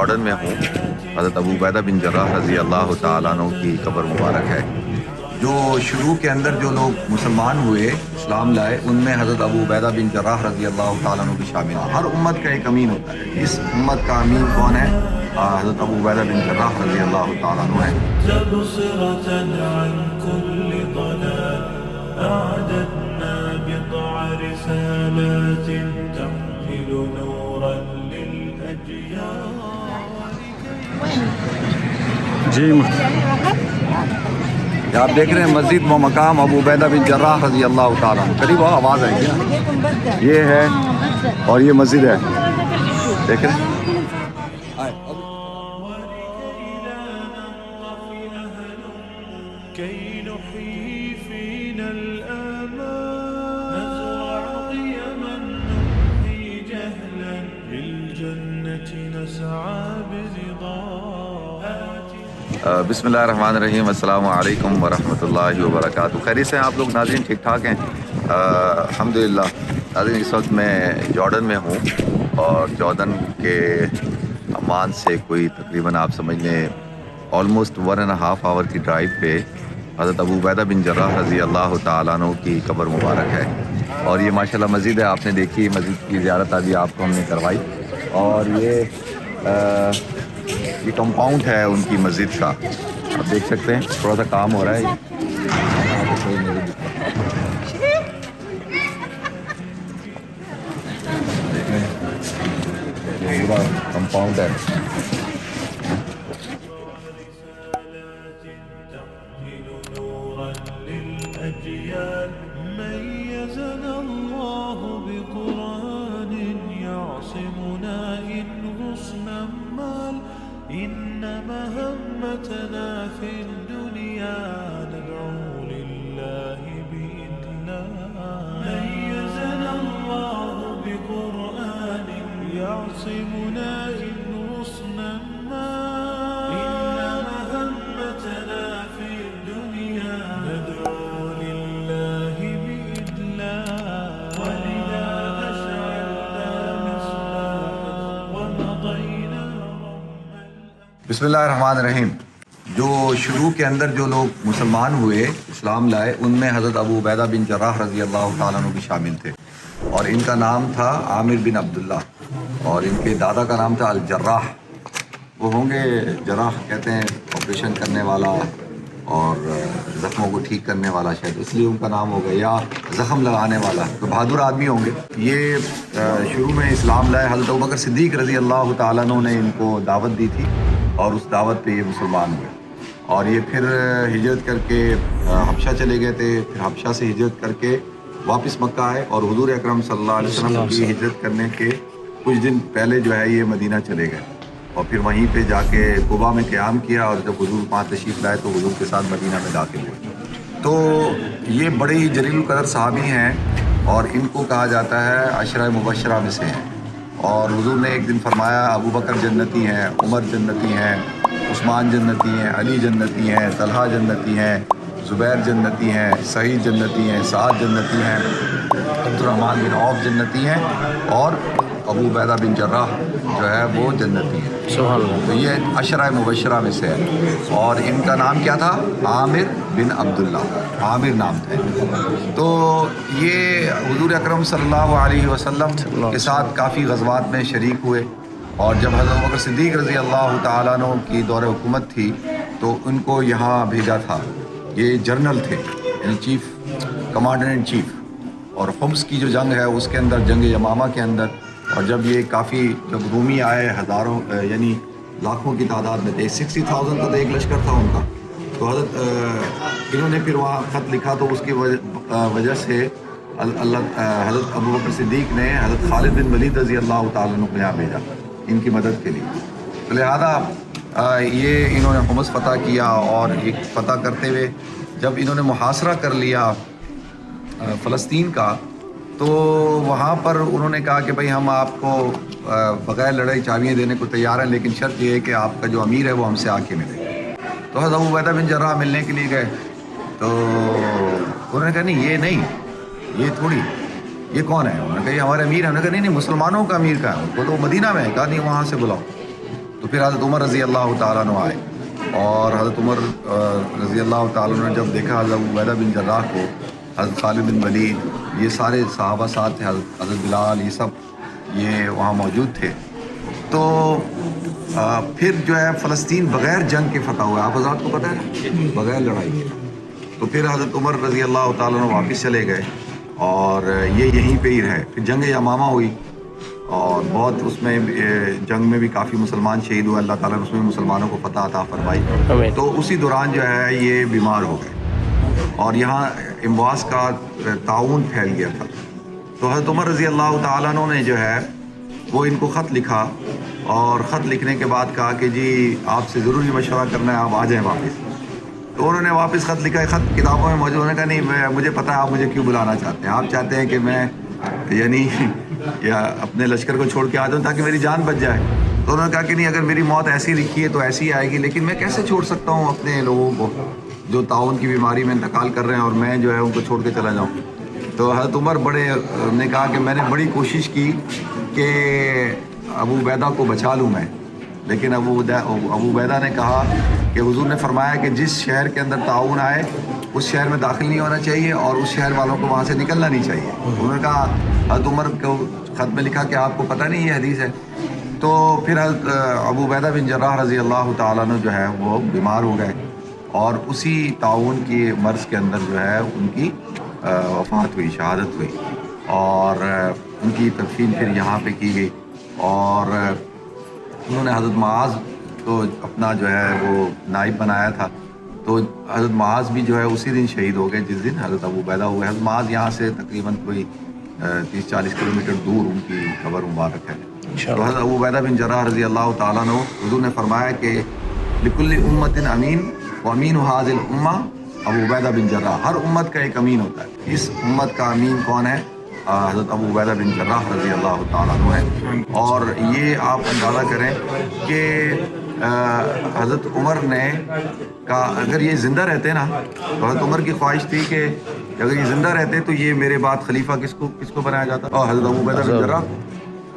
Jordan میں ہوں. حضرت ابو عبیدہ بن جراح رضی اللہ تعالیٰ عنہ کی قبر مبارک ہے. جو شروع کے اندر جو لوگ مسلمان ہوئے، اسلام لائے، ان میں حضرت ابو عبیدہ بن جراح رضی اللہ تعالیٰ عنہ بھی شامل ہیں. ہر امت کا ایک امین ہوتا ہے. اس امت کا امین کون ہے؟ حضرت ابو عبیدہ بن جراح رضی اللہ تعالیٰ عنہ ہے. جی آپ دیکھ رہے ہیں مسجد و مقام ابو عبیدہ بن جراح رضی اللہ تعالیٰ عنہ. قریب آواز آئے گی نا. یہ ہے اور یہ مسجد ہے، دیکھ رہے ہیں. بسم اللہ الرحمن الرحیم. السلام علیکم ورحمۃ اللہ وبرکاتہ. خیریت سے ہیں آپ لوگ ناظرین؟ ٹھیک ٹھاک ہیں؟ الحمدللہ. ناظرین اس وقت میں جارڈن میں ہوں اور جارڈن کے عمان سے کوئی تقریباً آپ سمجھ لیں آلموسٹ 1.5 آور کی ڈرائیو پہ حضرت ابو عبیدہ بن جراح رضی اللہ تعالیٰ عنہ کی قبر مبارک ہے. اور یہ ماشاءاللہ مسجد ہے، آپ نے دیکھی. مسجد کی زیارت ابھی آپ کو ہم نے کروائی. اور یہ کمپاؤنڈ ہے ان کی مسجد کا، آپ دیکھ سکتے ہیں. تھوڑا سا کام ہو رہا ہے. یہ پورا کمپاؤنڈ ہے. إنما همتنا في الدنيا ندعو لله بإذنه ميزنا الله بقرآن يعصمنا إن غصنا ما إنما همتنا في الدنيا ندعو لله بإذنه ولذا أشعلنا مصباحا ومضينا. بسم اللہ الرحمن الرحیم. جو شروع کے اندر جو لوگ مسلمان ہوئے، اسلام لائے، ان میں حضرت ابو عبیدہ بن جراح رضی اللہ تعالیٰ عنہ بھی شامل تھے. اور ان کا نام تھا عامر بن عبداللہ اور ان کے دادا کا نام تھا الجراح. وہ ہوں گے جراح کہتے ہیں آپریشن کرنے والا اور زخموں کو ٹھیک کرنے والا، شاید اس لیے ان کا نام ہوگا، یا زخم لگانے والا. تو بہادر آدمی ہوں گے. یہ شروع میں اسلام لائے. حضرت ابوبکر صدیق رضی اللہ تعالیٰ عنہ نے ان کو دعوت دی تھی اور اس دعوت پہ یہ مسلمان ہوئے. اور یہ پھر ہجرت کر کے حبشہ چلے گئے تھے. پھر حبشہ سے ہجرت کر کے واپس مکہ آئے اور حضور اکرم صلی اللہ علیہ وسلم کی ہجرت کرنے کے کچھ دن پہلے جو ہے یہ مدینہ چلے گئے اور پھر وہیں پہ جا کے قباء میں قیام کیا. اور جب حضور وہاں تشریف لائے تو حضور کے ساتھ مدینہ میں داخل ہوئے. تو یہ بڑے ہی جلیل القدر صحابی ہیں اور ان کو کہا جاتا ہے عشرہ مبشرہ میں سے ہیں. اور حضور نے ایک دن فرمایا ابو بکر جنتی ہیں، عمر جنتی ہیں، عثمان جنتی ہیں، علی جنتی ہیں، طلحہ جنتی ہیں، زبیر جنتی ہیں، سعید جنتی ہیں، سعد جنتی ہیں، عبد الرحمن بن عوف جنتی ہیں اور ابو عبیدہ بن جراح جو ہے وہ جنتی ہیں. تو یہ عشرہ مبشرہ میں سے ہے. اور ان کا نام کیا تھا؟ عامر بن عبداللہ. عامر نام تھا. تو یہ حضور اکرم صلی اللہ علیہ وسلم کے ساتھ کافی غزوات میں شریک ہوئے. اور جب حضرت ابوبکر صدیق رضی اللہ تعالیٰ عنہ کی دور حکومت تھی تو ان کو یہاں بھیجا تھا. یہ جنرل تھے، یعنی چیف کمانڈر ان چیف. اور حمص کی جو جنگ ہے اس کے اندر، جنگ یمامہ کے اندر، اور جب یہ کافی جب رومی آئے ہزاروں یعنی لاکھوں کی تعداد میں تھے، 60,000 کا تو ایک لشکر تھا ان کا. تو انہوں نے پھر وہاں خط لکھا تو اس کی وجہ سے حضرت ابوبکر صدیق نے حضرت خالد بن ولید رضی اللہ تعالیٰ عنہ کو یہاں بھیجا ان کی مدد کے لیے. تو لہٰذا یہ انہوں نے حمص فتح کیا اور ایک فتح کرتے ہوئے جب انہوں نے محاصرہ کر لیا فلسطین کا تو وہاں پر انہوں نے کہا کہ بھائی ہم آپ کو بغیر لڑائی چابیاں دینے کو تیار ہیں، لیکن شرط یہ ہے کہ آپ کا جو امیر ہے وہ ہم سے آ کے ملے. تو حضرت ابو عبیدہ بن جراح ملنے کے لیے گئے تو انہوں نے کہا نہیں یہ تھوڑی، یہ کون ہے؟ انہوں نے کہا یہ ہمارے امیر ہیں. انہوں نے کہا نہیں مسلمانوں کا امیر کا ہے، ان کو تو مدینہ میں ہے. کہا نہیں وہاں سے بلاؤ. تو پھر حضرت عمر رضی اللہ تعالیٰ عنہ آئے، اور حضرت عمر رضی اللہ تعالیٰ عنہ نے جب دیکھا حضرت ابو عبیدہ بن جراح کو، حضرت خالد بن ولید، یہ سارے صحابہ ساتھ تھے، حضرت بلال، یہ سب یہ وہاں موجود تھے، تو پھر جو ہے فلسطین بغیر جنگ کے فتح ہوا. آپ حضرات کو پتہ ہے بغیر لڑائی کے. تو پھر حضرت عمر رضی اللہ تعالیٰ عنہ واپس چلے گئے اور یہ یہیں پہ ہی رہے. پھر جنگ یمامہ ہوئی اور بہت اس میں جنگ میں بھی کافی مسلمان شہید ہوئے، اللہ تعالیٰ نے اس میں مسلمانوں کو فتح عطا فرمائی. تو اسی دوران جو ہے یہ بیمار ہو گئے اور یہاں امواس کا تعاون پھیل گیا تھا. تو حضرت عمر رضی اللہ تعالیٰ عنہ نے جو ہے وہ ان کو خط لکھا، اور خط لکھنے کے بعد کہا کہ جی آپ سے ضروری مشورہ کرنا ہے، آپ آ جائیں واپس. تو انہوں نے واپس خط لکھا، خط کتابوں میں موجود. انہوں نے کہا نہیں، مجھے پتہ ہے آپ مجھے کیوں بلانا چاہتے ہیں. آپ چاہتے ہیں کہ میں یعنی یا اپنے لشکر کو چھوڑ کے آ جاؤں تاکہ میری جان بچ جائے. تو انہوں نے کہا کہ نہیں، اگر میری موت ایسی لکھی ہے تو ایسی ہی آئے گی، لیکن میں کیسے چھوڑ سکتا ہوں اپنے لوگوں کو جو تعاون کی بیماری میں انتقال کر رہے ہیں، اور میں جو ہے ان کو چھوڑ کے چلا جاؤں. تو حضرت عمر نے کہا کہ میں نے بڑی کوشش کی کہ ابو عبیدہ کو بچا لوں میں، لیکن ابو عبیدہ نے کہا کہ حضور نے فرمایا کہ جس شہر کے اندر تعاون آئے اس شہر میں داخل نہیں ہونا چاہیے اور اس شہر والوں کو وہاں سے نکلنا نہیں چاہیے. انہوں نے کہا، حضرت عمر کو خط میں لکھا کہ آپ کو پتہ نہیں یہ حدیث ہے. تو پھر حضرت ابو عبیدہ بن جراح رضی اللہ تعالیٰ عنہ جو ہے وہ بیمار ہو گئے، اور اسی تعاون کی مرض کے اندر جو ہے ان کی وفات ہوئی، شہادت ہوئی، اور ان کی تدفین پھر یہاں پہ کی گئی. اور انہوں نے حضرت معاذ کو اپنا جو ہے وہ نائب بنایا تھا. تو حضرت معاذ بھی جو ہے اسی دن شہید ہو گئے جس دن حضرت ابو عبیدہ ہوئے. حضرت معاذ یہاں سے تقریباً کوئی 30-40 کلومیٹر دور ان کی قبر مبارک ہے. تو حضرت ابو عبیدہ بن جراح رضی اللہ تعالیٰ عنہ، حضور نے فرمایا کہ لکل امت امین وامین هذه الامہ ابو عبیدہ بن جراح. ہر امت کا ایک امین ہوتا ہے. اس امت کا امین کون ہے؟ حضرت ابو عبیدہ بن جراح رضی اللہ تعالیٰ عنہ ہے. اور یہ آپ اندازہ کریں کہ حضرت عمر نے کہا اگر یہ زندہ رہتے نا، تو حضرت عمر کی خواہش تھی کہ اگر یہ زندہ رہتے تو یہ میرے بعد خلیفہ کس کو بنایا جاتا؟ اور حضرت ابو عبیدہ بن جراح.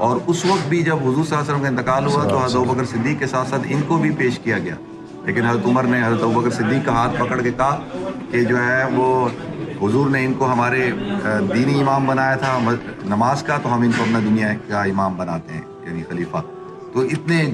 اور اس وقت بھی جب حضور صلی اللہ علیہ وسلم کا انتقال ہوا تو حضرت ابوبکر صدیق کے ساتھ ساتھ ان کو بھی پیش کیا گیا، لیکن حضرت عمر نے حضرت ابوبکر صدیق کا ہاتھ پکڑ کے کہا کہ جو ہے وہ حضور نے ان کو ہمارے دینی امام بنایا تھا نماز کا، تو ہم ان کو اپنا دنیا کا امام بناتے ہیں، یعنی خلیفہ. تو اتنے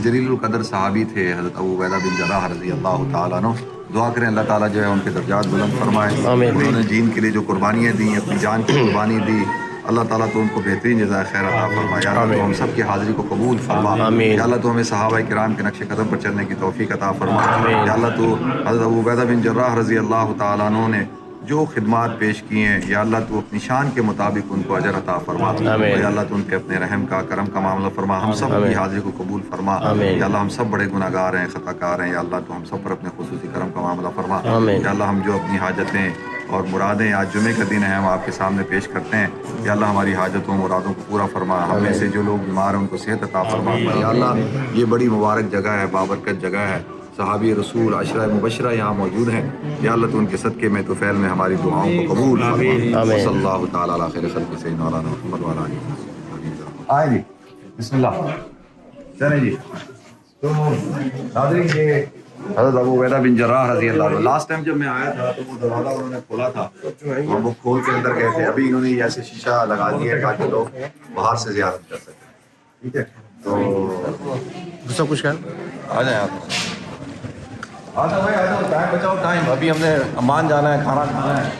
جلیل القدر صحابی تھے حضرت ابو عبیدہ بن جراح رضی اللہ تعالیٰ عنہ. دعا کریں اللہ تعالیٰ جو ہے ان کے درجات بلند فرمائے. انہوں نے دین کے لیے جو قربانیاں دیں، اپنی جان کی قربانی دی، اللہ تعالیٰ تو ان کو بہترین جزائے خیر عطا فرمائے. یا اللہ تو ہم سب کی حاضری کو قبول فرما. یا اللہ تو ہمیں صحابہ کرام کے نقش قدم پر چلنے کی توفیق عطا فرما. یا اللہ تو حضرت ابو عبیدہ بن جراح رضی اللہ تعالیٰ عنہ نے جو خدمات پیش کی ہیں، یا اللہ تو اپنی شان کے مطابق ان کو اجر عطا فرما. یا اللہ تو ان کے اپنے رحم کا کرم کا معاملہ فرما. ہم سب کی حاضری کو قبول فرما. یا اللہ ہم سب بڑے گناہ گار ہیں، خطا کار ہیں. یا اللہ تو ہم سب پر اپنے خصوصی کرم کا معاملہ فرما. یا اللہ ہم جو اپنی حاجتیں اور مرادیں آج جمعے کا دن ہے ہم آپ کے سامنے پیش کرتے ہیں، یا اللہ ہماری حاجتوں مرادوں کو پورا فرما. ہم میں سے جو لوگ بیمار ہیں ان کو صحت عطا فرما. یا اللہ یہ بڑی مبارک جگہ ہے، بابرکت جگہ ہے، صحابی رسول عشرہ مبشرہ یہاں موجود ہیں. یا اللہ تو ان کے صدقے میں طفیل میں ہماری دعاؤں کو قبول فرما. صلی اللہ تعالیٰ علی خیر خلق سیدنا مولانا محمد وعلی آلہ وصحبہ. آئیں جی، بسم اللہ چلیں جی. تو ناظرین یہ حضرت ابو عبیدہ بن جراح رضی اللہ عنہ، لاسٹ ٹائم جب میں آیا تھا تو وہ دروازہ انہوں نے کھولا تھا اور وہ کھول کے اندر گئے تھے. ابھی انہوں نے یہ ایسے شیشہ لگا دیا ہے تاکہ لوگ باہر سے زیارت کر سکیں. ٹھیک ہے، تو سب کچھ کیا آ جائیں آپ. آ جاؤ بھائی، آ جاؤ، ٹائم بچاؤ ٹائم. ابھی ہم نے امان جانا ہے، کھانا کھانا ہے.